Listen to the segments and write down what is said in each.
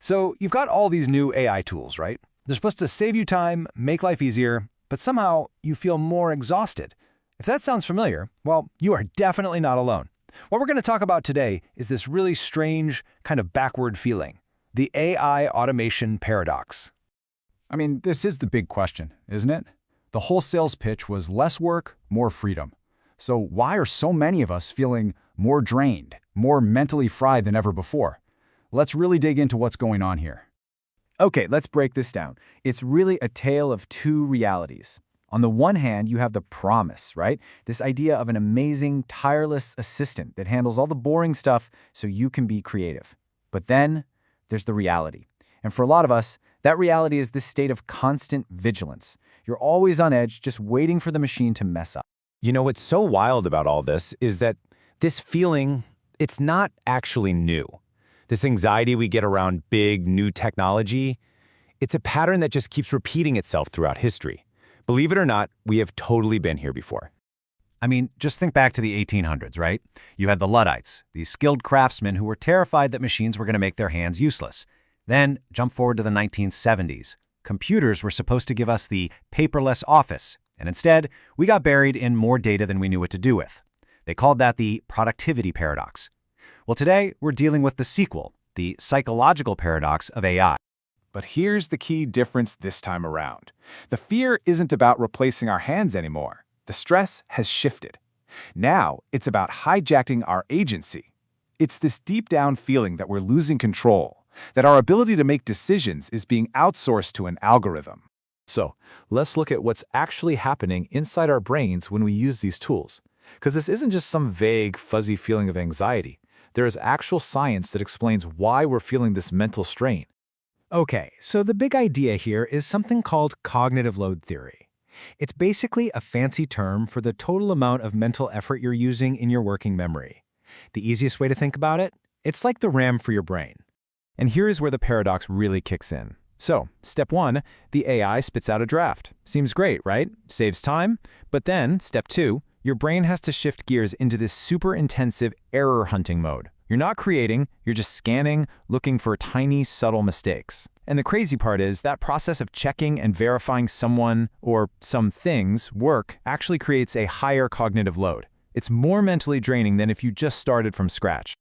So you've got all these new AI tools, right? They're supposed to save you time, make life easier, but somehow you feel more exhausted. If that sounds familiar, well, you are definitely not alone. What we're going to talk about today is this really strange, kind of backward feeling, the AI automation paradox. I mean, this is the big question, isn't it? The whole sales pitch was less work, more freedom. So why are so many of us feeling more drained, more mentally fried than ever before? Let's really dig into what's going on here. Okay, let's break this down. It's really a tale of two realities. On the one hand, you have the promise, right? This idea of an amazing, tireless assistant that handles all the boring stuff so you can be creative. But then there's the reality. And for a lot of us, that reality is this state of constant vigilance. You're always on edge, just waiting for the machine to mess up. You know, what's so wild about all this is that this feeling, it's not actually new. This anxiety we get around big, new technology, it's a pattern that just keeps repeating itself throughout history. Believe it or not, we have totally been here before. I mean, just think back to the 1800s, right? You had the Luddites, these skilled craftsmen who were terrified that machines were going to make their hands useless. Then, jump forward to the 1970s. Computers were supposed to give us the paperless office, and instead, we got buried in more data than we knew what to do with. They called that the productivity paradox. Well, today, we're dealing with the sequel, the psychological paradox of AI. But here's the key difference this time around. The fear isn't about replacing our hands anymore. The stress has shifted. Now, it's about hijacking our agency. It's this deep-down feeling that we're losing control, that our ability to make decisions is being outsourced to an algorithm. So, let's look at what's actually happening inside our brains when we use these tools. Because this isn't just some vague, fuzzy feeling of anxiety. There is actual science that explains why we're feeling this mental strain. Okay, so the big idea here is something called cognitive load theory. It's basically a fancy term for the total amount of mental effort you're using in your working memory. The easiest way to think about it, it's like the RAM for your brain. And here is where the paradox really kicks in. So, step one, the AI spits out a draft. Seems great, right? Saves time. But then, step two, your brain has to shift gears into this super intensive error hunting mode. You're not creating, you're just scanning, looking for tiny, subtle mistakes. And the crazy part is that process of checking and verifying someone or some things work actually creates a higher cognitive load. It's more mentally draining than if you just started from scratch.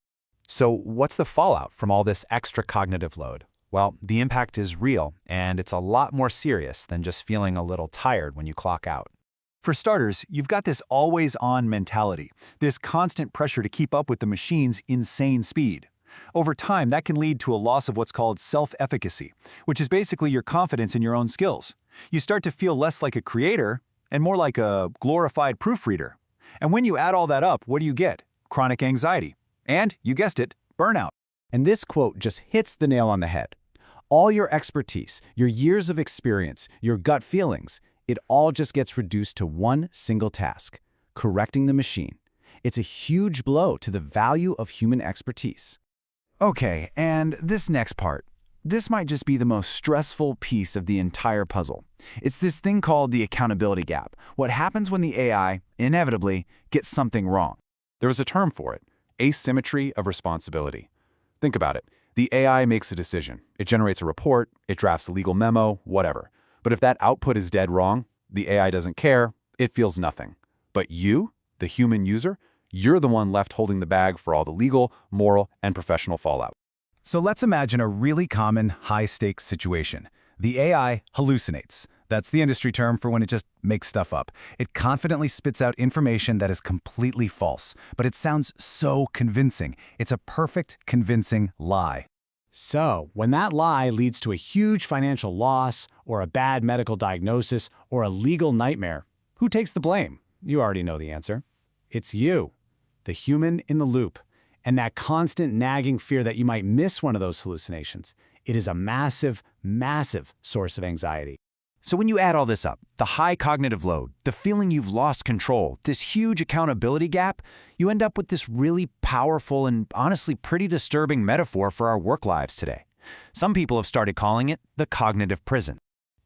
So, what's the fallout from all this extra cognitive load? Well, the impact is real, and it's a lot more serious than just feeling a little tired when you clock out. For starters, you've got this always-on mentality, this constant pressure to keep up with the machine's insane speed. Over time, that can lead to a loss of what's called self-efficacy, which is basically your confidence in your own skills. You start to feel less like a creator and more like a glorified proofreader. And when you add all that up, what do you get? Chronic anxiety. And, you guessed it, burnout. And this quote just hits the nail on the head. All your expertise, your years of experience, your gut feelings, it all just gets reduced to one single task, correcting the machine. It's a huge blow to the value of human expertise. Okay, and this next part. This might just be the most stressful piece of the entire puzzle. It's this thing called the accountability gap. What happens when the AI, inevitably, gets something wrong? There is a term for it, asymmetry of responsibility. Think about it. The AI makes a decision. It generates a report, it drafts a legal memo, whatever. But if that output is dead wrong, the AI doesn't care, it feels nothing. But you, the human user, you're the one left holding the bag for all the legal, moral, and professional fallout. So let's imagine a really common high-stakes situation. The AI hallucinates. That's the industry term for when it just makes stuff up. It confidently spits out information that is completely false, but it sounds so convincing. It's a perfect, convincing lie. So, when that lie leads to a huge financial loss, or a bad medical diagnosis, or a legal nightmare, who takes the blame? You already know the answer. It's you, the human in the loop. And that constant nagging fear that you might miss one of those hallucinations, it is a massive, massive source of anxiety. So when you add all this up, the high cognitive load, the feeling you've lost control, this huge accountability gap, you end up with this really powerful and honestly pretty disturbing metaphor for our work lives today. Some people have started calling it the cognitive prison.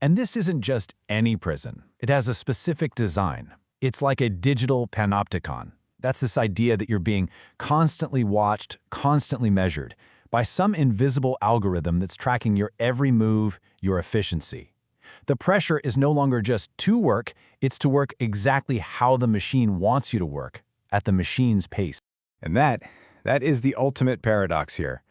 And this isn't just any prison. It has a specific design. It's like a digital panopticon. That's this idea that you're being constantly watched, constantly measured. by some invisible algorithm that's tracking your every move, your efficiency. The pressure is no longer just to work, it's to work exactly how the machine wants you to work, at the machine's pace. And that is the ultimate paradox here.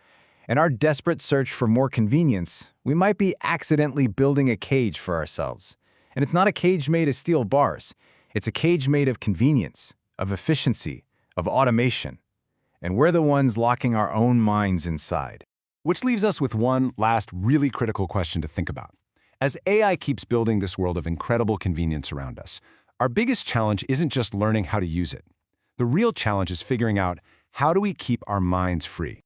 In our desperate search for more convenience, we might be accidentally building a cage for ourselves. And it's not a cage made of steel bars. It's a cage made of convenience, of efficiency, of automation. And we're the ones locking our own minds inside. Which leaves us with one last really critical question to think about. As AI keeps building this world of incredible convenience around us, our biggest challenge isn't just learning how to use it. The real challenge is figuring out, how do we keep our minds free?